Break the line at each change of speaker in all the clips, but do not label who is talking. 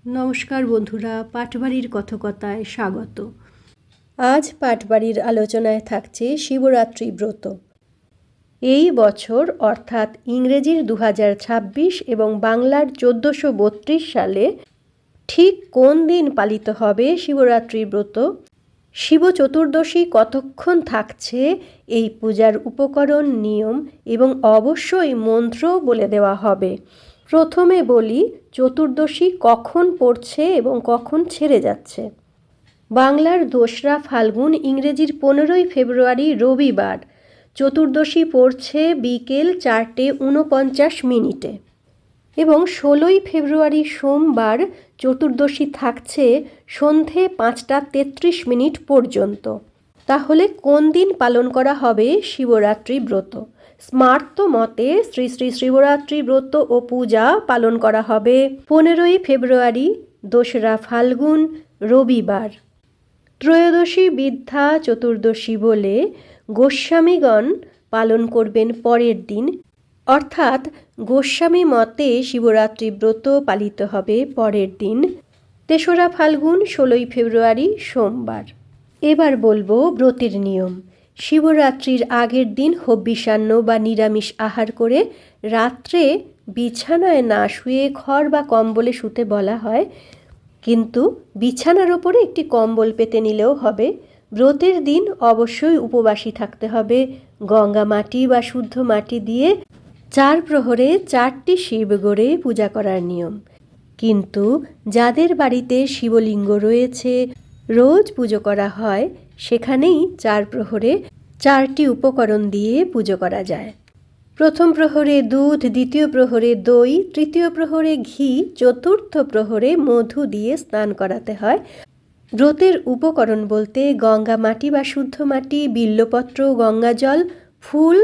নমস্কার বন্ধুরা, পাটবাড়ির কথকতায় স্বাগত। আজ পাটবাড়ির আলোচনায় থাকছে শিবরাত্রি ব্রত। এই বছর অর্থাৎ ইংরেজির 2026 এবং বাংলার 1432 সালে ঠিক কোন দিন পালিত হবে শিবরাত্রি ব্রত, শিব চতুর্দশী কতক্ষণ থাকছে, এই পূজার উপকরণ, নিয়ম এবং অবশ্যই মন্ত্র বলে দেওয়া হবে। প্রথমে বলি চতুর্দশী কখন পড়ছে এবং কখন ছেড়ে যাচ্ছে। বাংলার 2রা ফাল্গুন, ইংরেজির 15ই ফেব্রুয়ারি রবিবার। চতুর্দশী পড়ছে বিকেল 4:49 এবং 16ই ফেব্রুয়ারি সোমবার চতুর্দশী থাকছে সন্ধে 5:33 পর্যন্ত। তাহলে কোন দিন পালন করা হবে শিবরাত্রি ব্রত? স্মার্ত মতে শ্রী শ্রী শিবরাত্রি ব্রত ও পূজা পালন করা হবে 15ই ফেব্রুয়ারি 2রা ফাল্গুন রবিবার। ত্রয়োদশী বিদ্যা চতুর্দশী বলে গোস্বামীগণ পালন করবেন পরের দিন, অর্থাৎ গোস্বামী মতে শিবরাত্রি ব্রত পালিত হবে পরের দিন 3রা ফাল্গুন 16ই ফেব্রুয়ারি সোমবার। এবার বলবো ব্রতের নিয়ম। শিবরাত্রির আগের দিন হবিষ্যান্ন বা নিরামিষ আহার করে রাত্রে বিছানায় না শুয়ে খড় বা কম্বলে শুতে বলা হয়, কিন্তু বিছানার ওপরে একটি কম্বল পেতে নিলেও হবে। ব্রতের দিন অবশ্যই উপবাসী থাকতে হবে। গঙ্গা মাটি বা শুদ্ধ মাটি দিয়ে 4 প্রহরে 4টি শিব গড়ে পূজা করার নিয়ম। কিন্তু যাদের বাড়িতে শিবলিঙ্গ রয়েছে, রোজ পুজো করা হয়, সেখানেই 4 প্রহরে 4টি উপকরণ দিয়ে পুজো করা যায়। প্রথম প্রহরে দুধ, দ্বিতীয় প্রহরে দই, তৃতীয় প্রহরে ঘি, চতুর্থ প্রহরে মধু দিয়ে স্নান করাতে হয়। ব্রতের উপকরণ বলতে গঙ্গা মাটি বা শুদ্ধ মাটি, বিল্বপত্র, গঙ্গা জল, ফুল,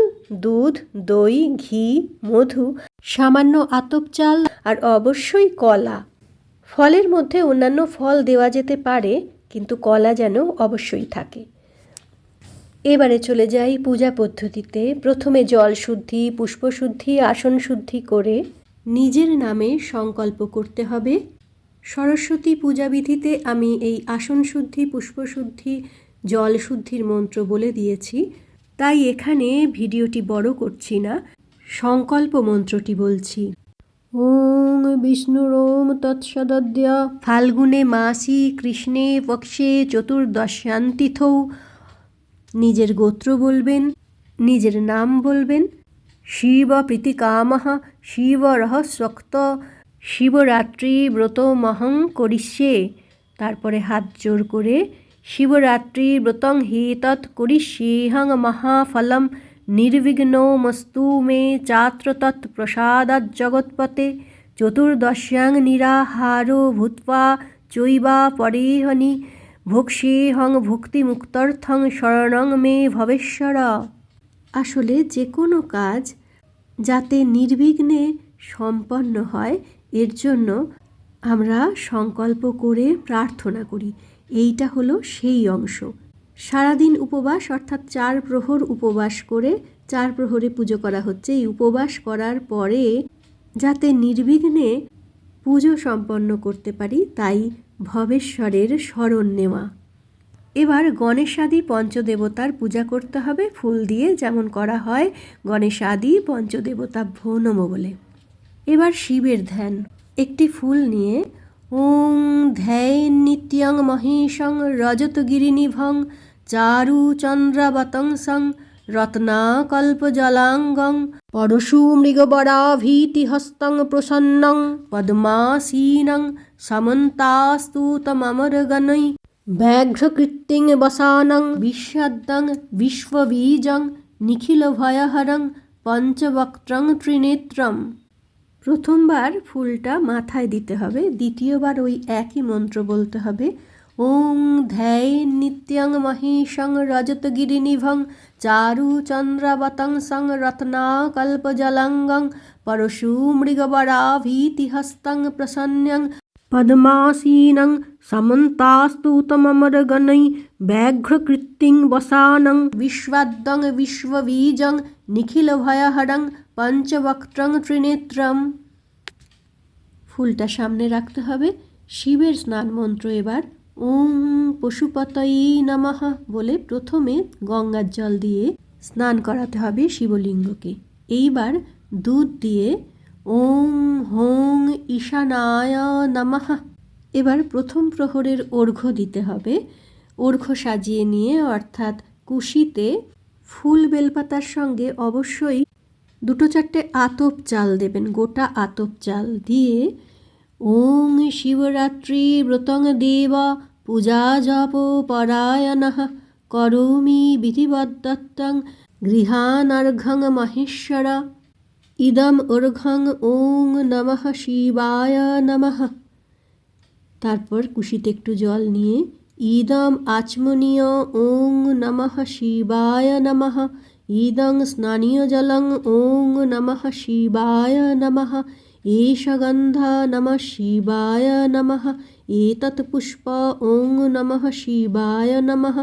দুধ, দই, ঘি, মধু, সামান্য আতপ চাল আর অবশ্যই কলা। ফলের মধ্যে অন্যান্য ফল দেওয়া যেতে পারে, কিন্তু কলা যেন অবশ্যই থাকে। এবারে চলে যাই পূজা পদ্ধতিতে। প্রথমে জল শুদ্ধি, পুষ্পশুদ্ধি, আসন শুদ্ধি করে নিজের নামে সংকল্প করতে হবে। সরস্বতী পূজাবিধিতে আমি এই আসন শুদ্ধি, পুষ্পশুদ্ধি, জল শুদ্ধির মন্ত্র বলে দিয়েছি, তাই এখানে ভিডিওটি বড় করছি না, সংকল্প মন্ত্রটি বলছি। ওং বিষ্ণুরোম তৎসদদ্য ফাল্গুনে মাসি কৃষ্ণে পক্ষে চতুর্দশ্যান্তিথৌ। নিজের গোত্র বলবেন, নিজের নাম বলবেন। শিব প্রীতিকামঃ শিব রহস্যক্ত শিবরাত্রি ব্রতমহং করিষ্যে। তারপরে হাত জোর করে শিবরাত্রি ব্রতং হি তৎ করিষ্যেহং মহাফলম নির্বিঘ্নমস্তু মে চাত্র তৎ প্রসাদাৎ জগৎপতে। চতুর্দশ্যাং নিরাহারো ভূত্বা চৈবা পরেহনি ভোক্ষ্যেহং ভুক্তিমুক্তার্থং শরণং মে ভবেশ্বর। আসলে যে কোনো কাজ যাতে নির্বিঘ্নে সম্পন্ন হয়, এর জন্য আমরা সংকল্প করে প্রার্থনা করি। এইটা হলো সেই অংশ। সারাদিন উপবাস, অর্থাৎ 4 প্রহর উপবাস করে 4 প্রহরে পুজো করা হচ্ছে। এই উপবাস করার পরে যাতে নির্বিঘ্নে পুজো সম্পন্ন করতে পারি, তাই ভবেশ্বরের শরণ নেওয়া। এবার গণেশাদি পঞ্চদেবতার পূজা করতে হবে ফুল দিয়ে, যেমন করা হয় গণেশাদি পঞ্চদেবতাভ্যো নমঃ বলে। এবার শিবের ধ্যান। একটি ফুল নিয়ে ওং ধ্যান নিত্যং মহিষং রজতগিরিনিভং চারু চন্দ্রাবতংসং রত্নাকল্পজলাঙ্গং পরশু মৃগবরাভীতিহস্তং প্রসন্নং পদ্মাসীনং সমন্তাস্তুতমরগণৈ ব্যাঘ্রকৃত্তিং বসানং বিশ্বদ্যং বিশ্ববীজং নিখিলভয়হরং পঞ্চবক্ত্রং ত্রিনেত্রম। প্রথমবার ফুলটা মাথায় দিতে হবে, দ্বিতীয়বার ওই একই মন্ত্র বলতে হবে। ওং ধ্যান নিত্যং মহিষং রজতগিরিনিভং চারু চন্দ্রাবতংসং রত্নাকল্পজলাঙ্গং পরশু মৃগবরাভীতিহস্তং প্রসন্নং পদ্মাসীনং সমন্তাস্তুতমরগণৈ ব্যাঘ্রকৃত্তিং বসানং বিশ্বদ্যং বিশ্ববীজং নিখিলভয়হরং পঞ্চবক্ত্রং ত্রিনেত্রম। ফুলটা সামনে রাখতে হবে, শিবের স্নান মন্ত্র এবার ওং পশুপতয়ে নমঃ বলে প্রথমে গঙ্গার জল দিয়ে স্নান করাতে হবে শিবলিঙ্গকে। এইবার দুধ দিয়ে ওং হোং ঈশানায় নমঃ। এবার প্রথম প্রহরের অর্ঘ্য দিতে হবে। অর্ঘ্য সাজিয়ে নিয়ে অর্থাৎ কুশিতে ফুল বেলপাতার সঙ্গে অবশ্যই 2-4টে আতপ চাল দেবেন, গোটা আতপ চাল দিয়ে ওং শিবরাত্রি ব্রতং দেব পূজা জপ পরায়ণঃ করোমি বিধিবদ্দত্তং গৃহানর্ঘং মহেশ্বর ইদম অর্ঘং ওং নমঃ শিবায় নমঃ। তারপর কুশিতে একটু জল নিয়ে ইদম আচমনীয় ওং নমঃ শিবায় নমঃ ইদং স্নানীয় জলং ওং নমঃ শিবায় নমঃ এষ গন্ধ নমঃ শিবায় নমঃ এতৎ পুষ্প ওং নমঃ শিবায় নমঃ।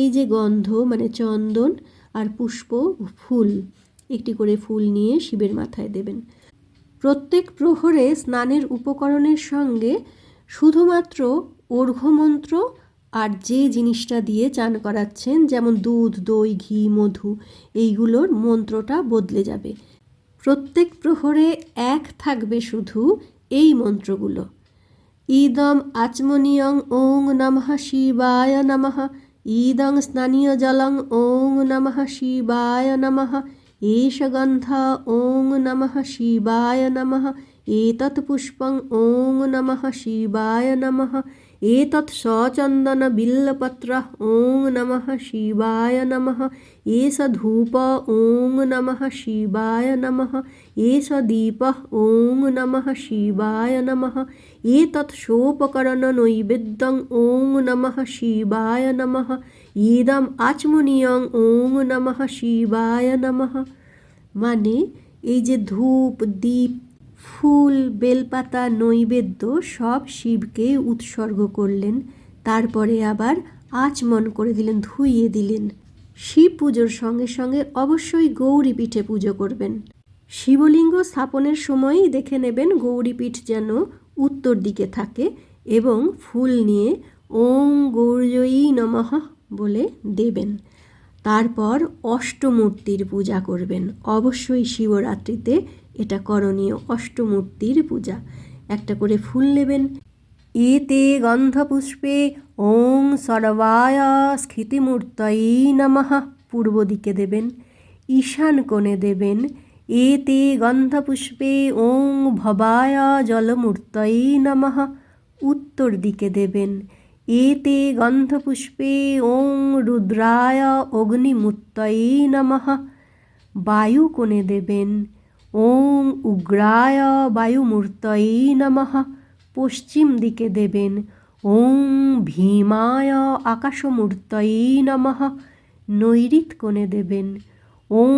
এই যে গন্ধ মানে চন্দন আর পুষ্প ফুল, একটি করে ফুল নিয়ে শিবের মাথায় দেবেন। প্রত্যেক প্রহরে স্নানের উপকরণের সঙ্গে শুধুমাত্র অর্ঘ্যমন্ত্র আর যে জিনিসটা দিয়ে চান করাচ্ছেন, যেমন দুধ, দই, ঘি, মধু, এইগুলোর মন্ত্রটা বদলে যাবে। প্রত্যেক প্রহরে এক থাকবে শুধু এই মন্ত্রগুলো। ইদম আচমনীয়ং ওং নমঃ শিবায় নমঃ ইদং স্নানীয় জলং ওং নমঃ শিবায় নমঃ এষ গন্ধ ওং নমঃ শিবায় নমঃ এতৎ পুষ্পং ওং নমঃ শিবায় নমঃ এতৎ সচন্দন বিল্লপত্র ওং নমঃ শিবায় নমঃ এষ ধূপ ওং নমঃ শিবায় নমঃ এষ দীপ ওং নমঃ শিবায় নমঃ এতৎ সোপকরণ নৈবেদ্যং ওং নমঃ শিবায় নমঃ ইদম আচমনীয়ং ওং নমঃ শিবায় নমঃ। মানে এই যে ধূপ, দীপ, ফুল, বেলপাতা, নৈবেদ্য সব শিবকে উৎসর্গ করলেন, তারপরে আবার আচমন করে দিলেন, ধুইয়ে দিলেন। শিব পুজোর সঙ্গে সঙ্গে অবশ্যই গৌরীপীঠে পুজো করবেন। শিবলিঙ্গ স্থাপনের সময়ই দেখে নেবেন গৌরীপীঠ যেন উত্তর দিকে থাকে এবং ফুল নিয়ে ওং গৌরজয়ী নমঃ বলে দেবেন। তারপর অষ্টমূর্তির পূজা করবেন। অবশ্যই শিবরাত্রিতে এটা করণীয়, অষ্টমূর্তির পূজা। একটা করে ফুল নেবেন। এতে গন্ধপুষ্পে ওং সর্বায় স্থিতিমূর্তয়ে নমঃ পূর্ব দিকে দেবেন। ঈশান কোণে দেবেন। এতে গন্ধপুষ্পে ওং ভবায় জলমূর্তয়ে নমঃ উত্তর দিকে দেবেন। এতে গন্ধপুষ্পে ওং রুদ্রায় অগ্নিমূর্তয়ে নমঃ বায়ু কোণে দেবেন। ওং উগ্রায় বায়ুমূর্তয়ে নমঃ পশ্চিম দিকে দেবেন। ওং ভীমায় আকাশমূর্তয়ে নমঃ নৈঋত কোণে দেবেন। ওং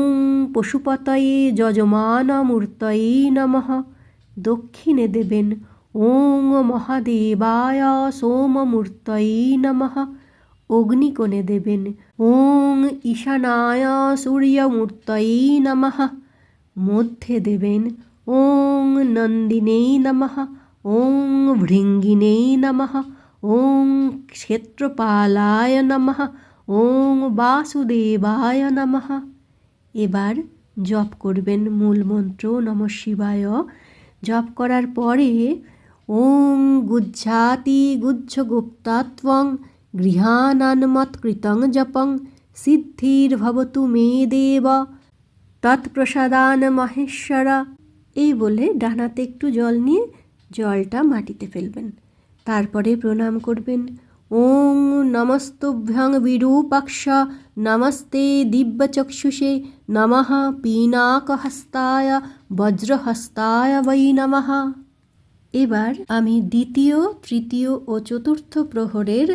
পশুপতয়ে যজমানমূর্তয়ে নমঃ দক্ষিণে দেবেন। ওং মহাদেবায় সোমমূর্তয়ে নমঃ অগ্নিকোণে দেবেন। ওং ঈশানায় সূর্যমূর্তয়ে নমঃ মধ্যে দেবেন। ওং নন্দিনে নমঃ ওং ভৃঙ্গিনে নমঃ ওং ক্ষেত্রপালায় নমঃ ওং বাসুদেবায় নমঃ। এবার জপ করবেন মূল মন্ত্র নমঃ শিবায়। জপ করার পরে ওং গুজ্জাতি গুজ্জগুপ্তাত্বং গৃহানান্মৎকৃতং জপং সিদ্ধির্ভবতু মে দেব তৎপ্রসাদান মহেশ্বর। এই বলে ডানাতে একটু জল নিয়ে জলটা মাটিতে ফেলবেন। তারপরে প্রণাম করবেন। ওং নমস্তুভ্যং বিরূপাক্ষ নমস্তে দিব্যচক্ষুষে নমঃ পিনাকহস্তায় বজ্রহস্তায় বৈ নমঃ। এবার আমি দ্বিতীয়, তৃতীয় ও চতুর্থ প্রহরের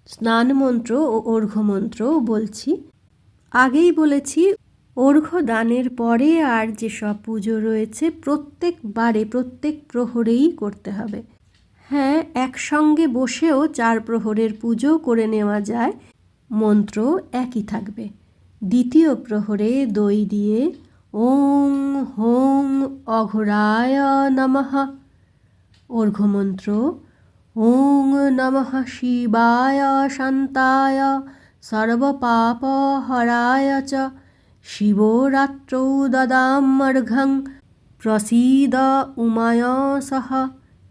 স্নান মন্ত্র ও অর্ঘ্য মন্ত্র বলছি। আগেই বলেছি অর্ঘ্য দানের পরে আর যেসব পুজো রয়েছে প্রত্যেকবারে প্রত্যেক প্রহরেই করতে হবে। হ্যাঁ, একসঙ্গে বসেও 4 প্রহরের পুজো করে নেওয়া যায়, মন্ত্র একই থাকবে। দ্বিতীয় প্রহরে দই দিয়ে ওং হোং অঘোরায় নমঃ অর্ঘ্যমন্ত্র। ওং নমঃ শিবায় শান্তায় সর্বপাপহরায় চ শিবরাত্রৌ দদাম্যর্ঘ্যং প্রসীদ উমায় সহ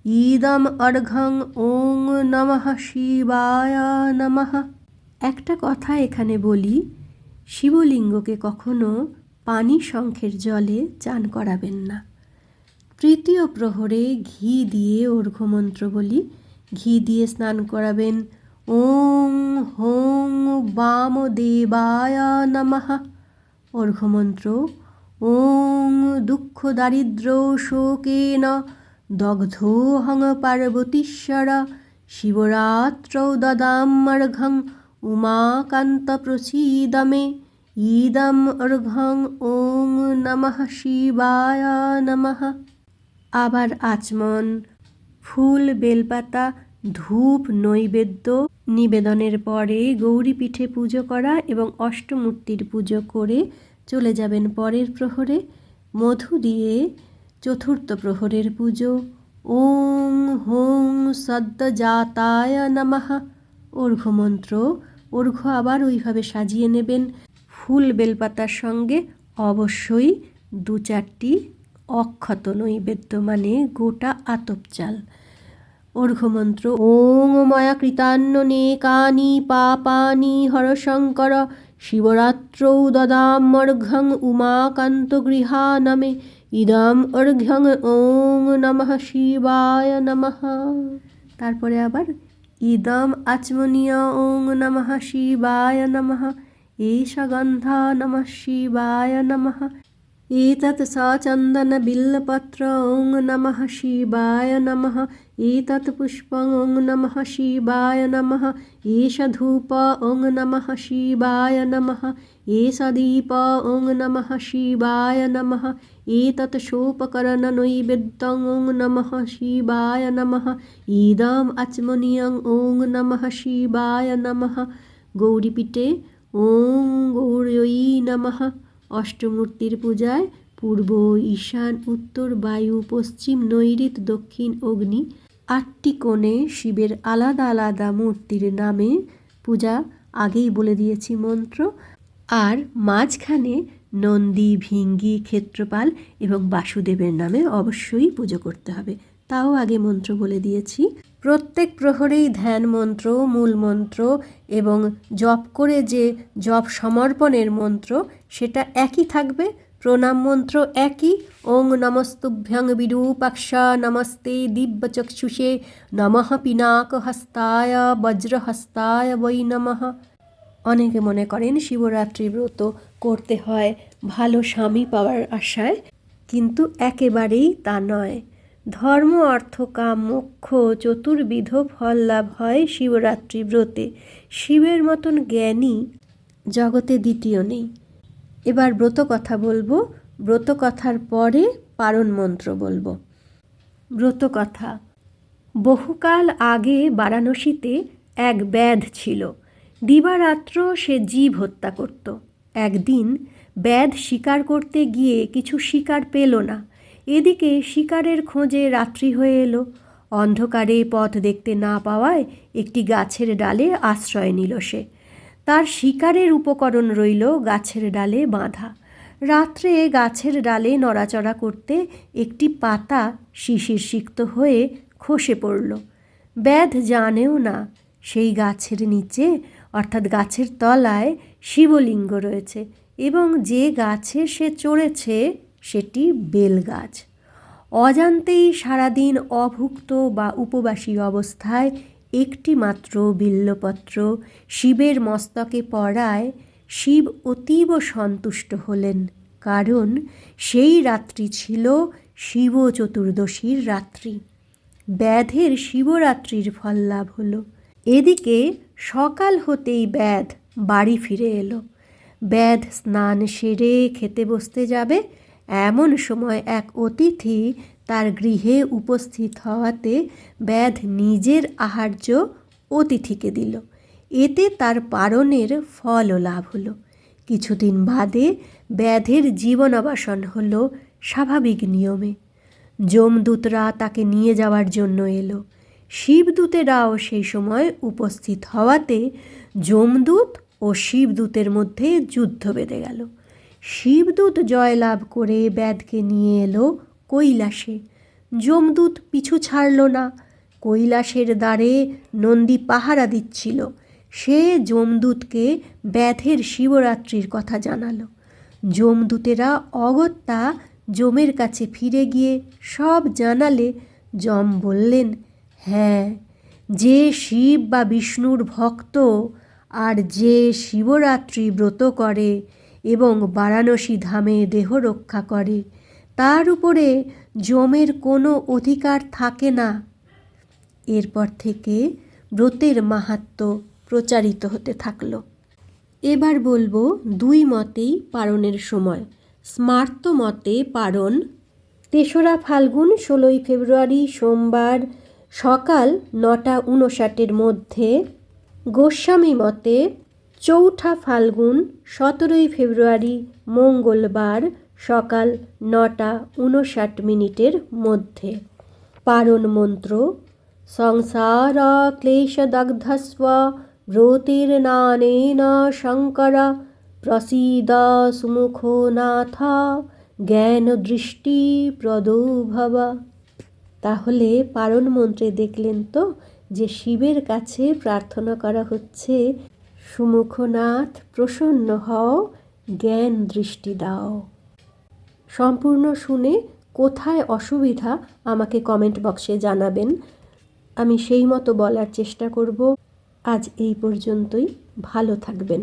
ইদম অর্ঘ্যং ওং নমঃ শিবায় নমঃ। একটা কথা এখানে বলি, শিবলিঙ্গকে কখনো পানি শঙ্খের জলে চান করাবেন না। তৃতীয় প্রহরে ঘি দিয়ে অর্ঘ্যমন্ত্র বলি, ঘি দিয়ে স্নান করাবেন। ওং হোং বামদেবায় নমঃ। অর্ঘ্যমন্ত্র ওং দুঃখ দারিদ্র শোকেন দগ্ধোহং পার্বতীশ্বর শিবরাত্রৌ দদাম্যর্ঘ্যং উমাকান্ত প্রসীদ মে ইদম অর্ঘ্যং ওং নমঃ শিবায় নমঃ। আবার আচমন, ফুল, বেলপাতা, ধূপ, নৈবেদ্য নিবেদনের পরে গৌরীপীঠে পুজো করা এবং অষ্টমূর্তির পুজো করে চলে যাবেন পরের প্রহরে। মধু দিয়ে চতুর্থ প্রহরের পুজো। ওং হোং সদ্যজাতায় নমঃ। অর্ঘ্যমন্ত্র, অর্ঘ্য আবার ওইভাবে সাজিয়ে নেবেন। ফুল বেলপাতার সঙ্গে অবশ্যই 2-4টি অক্ষত নৈবেদ্য, মানে গোটা আতপ চাল। অর্ঘ্যমন্ত্র ওং ময়া কৃতান্যনেকানি পাপানি হরশঙ্কর শিবরাত্রৌ দদাম্যর্ঘ্যং উমাকান্ত গৃহানমে ইদম অর্ঘ্যং ওং নমঃ শিবায় নমঃ। তারপরে আবার ইদম আচমনীয় ওং নমঃ শিবায় নমঃ। এষ গন্ধ নমঃ শিবায় নমঃ। एतत् सचन्दनबिल्लपत्र ओं नमः शिवाय नमः। एतत् पुष्पं ओं नमः शिवाय नमः। एष धूप ओं नमः शिवाय नमः। एष दीप ओं नमः शिवाय नमः। एतत् सोपकरणनैवेद्यं ओं नमः शिवाय नमः। इदम् आचमनीयं ओं नमः शिवाय नमः। गौरीपीठे ओं गौर्यै नमः। অষ্টমূর্তির পূজায় পূর্ব, ঈশান, উত্তর, বায়ু, পশ্চিম, নৈঋত, দক্ষিণ, অগ্নি 8টি কোণে শিবের আলাদা আলাদা মূর্তির নামে পূজা আগেই বলে দিয়েছি মন্ত্র। আর মাঝখানে নন্দী, ভিঙ্গি, ক্ষেত্রপাল এবং বাসুদেবের নামে অবশ্যই পুজো করতে হবে, তাও আগে মন্ত্র বলে দিয়েছি। প্রত্যেক প্রহরেই ধ্যান মন্ত্র, মূল মন্ত্র এবং জপ করে যে জপ সমর্পণের মন্ত্র সেটা একই থাকবে। প্রণাম মন্ত্র একই, ওং নমস্তুভ্যং বিরূপাক্ষ নমস্তে দিব্যচক্ষুষে নমঃ পিনাকহস্তায় বজ্রহস্তায় বৈ নমঃ। অনেকে মনে করেন শিবরাত্রি ব্রত করতে হয় ভালো স্বামী পাওয়ার আশায়, কিন্তু একেবারেই তা নয়। ধর্ম, অর্থ, কাম, মোক্ষ চতুর্বিধ ফল লাভ হয় শিবরাত্রি ব্রতে। শিবের মতন জ্ঞানী জগতে দ্বিতীয় নেই। এবার ব্রত কথা বলবো, ব্রত কথার পরে পারণ মন্ত্র বলবো। ব্রত কথা। বহুকাল আগে বারাণসীতে এক ব্যাধ ছিল। দিবারাত্র সে জীব হত্যা করত। একদিন ব্যাধ শিকার করতে গিয়ে কিছু শিকার পেল না। এদিকে শিকারের খোঁজে রাত্রি হয়ে এলো। অন্ধকারে পথ দেখতে না পাওয়ায় একটি গাছের ডালে আশ্রয় নিল সে। তার শিকারের উপকরণ রইল গাছের ডালে বাঁধা। রাত্রে গাছের ডালে নড়াচড়া করতে একটি পাতা শিশিরসিক্ত হয়ে খসে পড়ল। ব্যাধ জানেও না সেই গাছের নিচে, অর্থাৎ গাছের তলায় শিবলিঙ্গ রয়েছে এবং যে গাছে সে চড়েছে সেটি বেলগাছ। অজান্তেই সারাদিন অভুক্ত বা উপবাসী অবস্থায় একটি মাত্র বিল্বপত্র শিবের মস্তকে পড়ায় শিব অতীব সন্তুষ্ট হলেন, কারণ সেই রাত্রি ছিল শিব চতুর্দশীর রাত্রি। ব্যাধের শিবরাত্রির ফল লাভ হলো। এদিকে সকাল হতেই ব্যাধ বাড়ি ফিরে এলো। ব্যাধ স্নান সেরে খেতে বসতে যাবে, এমন সময় এক অতিথি তার গৃহে উপস্থিত হওয়াতে ব্যাধ নিজের আহার্য অতিথিকে দিল। এতে তার পারণের ফলও লাভ হলো। কিছুদিন বাদে ব্যাধের জীবনাবাসন হলো স্বাভাবিক নিয়মে। যমদূতরা তাকে নিয়ে যাওয়ার জন্য এলো। শিবদূতেরাও সেই সময় উপস্থিত হওয়াতে যমদূত ও শিবদূতের মধ্যে যুদ্ধ বেঁধে গেল। শিবদূত জয়লাভ করে ব্যাধকে নিয়ে এলো কৈলাসে। যমদূত পিছু ছাড়ল না। কৈলাসের দ্বারে নন্দী পাহারা দিচ্ছিল। সে যমদূতকে ব্যাধের শিবরাত্রির কথা জানালো। যমদূতেরা অগত্যা যমের কাছে ফিরে গিয়ে সব জানালে যম বললেন, হ্যাঁ, যে শিব বা বিষ্ণুর ভক্ত আর যে শিবরাত্রি ব্রত করে এবং বারাণসী ধামে দেহ রক্ষা করে তার উপরে যমের কোনো অধিকার থাকে না। এরপর থেকে ব্রতের মাহাত্ম্য প্রচারিত হতে থাকলো। এবার বলবো দুই মতেই পারণের সময়। স্মার্ত মতে পারণ ৩রা ফাল্গুন ১৬ই ফেব্রুয়ারি সোমবার সকাল ৯টা ৫৯ মধ্যে। গোস্বামী মতে ৪ঠা ফাল্গুন ১৭ই ফেব্রুয়ারি মঙ্গলবার সকাল ৯টা ৫৯ মধ্যে। পারণ মন্ত্র সংসার ক্লেশদগ্ধস্ব ব্রতের্নানেন শঙ্কর প্রসীদ সুমুখো নাথ জ্ঞান দৃষ্টি প্রদো ভব। তাহলে পারণ মন্ত্রে দেখলেন তো যে শিবের কাছে প্রার্থনা করা হচ্ছে, সুমুখনাথ প্রসন্ন হও, জ্ঞান দৃষ্টি দাও। সম্পূর্ণ শুনে কোথায় অসুবিধা আমাকে কমেন্ট বক্সে জানাবেন, আমি সেই মতো বলার চেষ্টা করব। আজ এই পর্যন্তই, ভালো থাকবেন।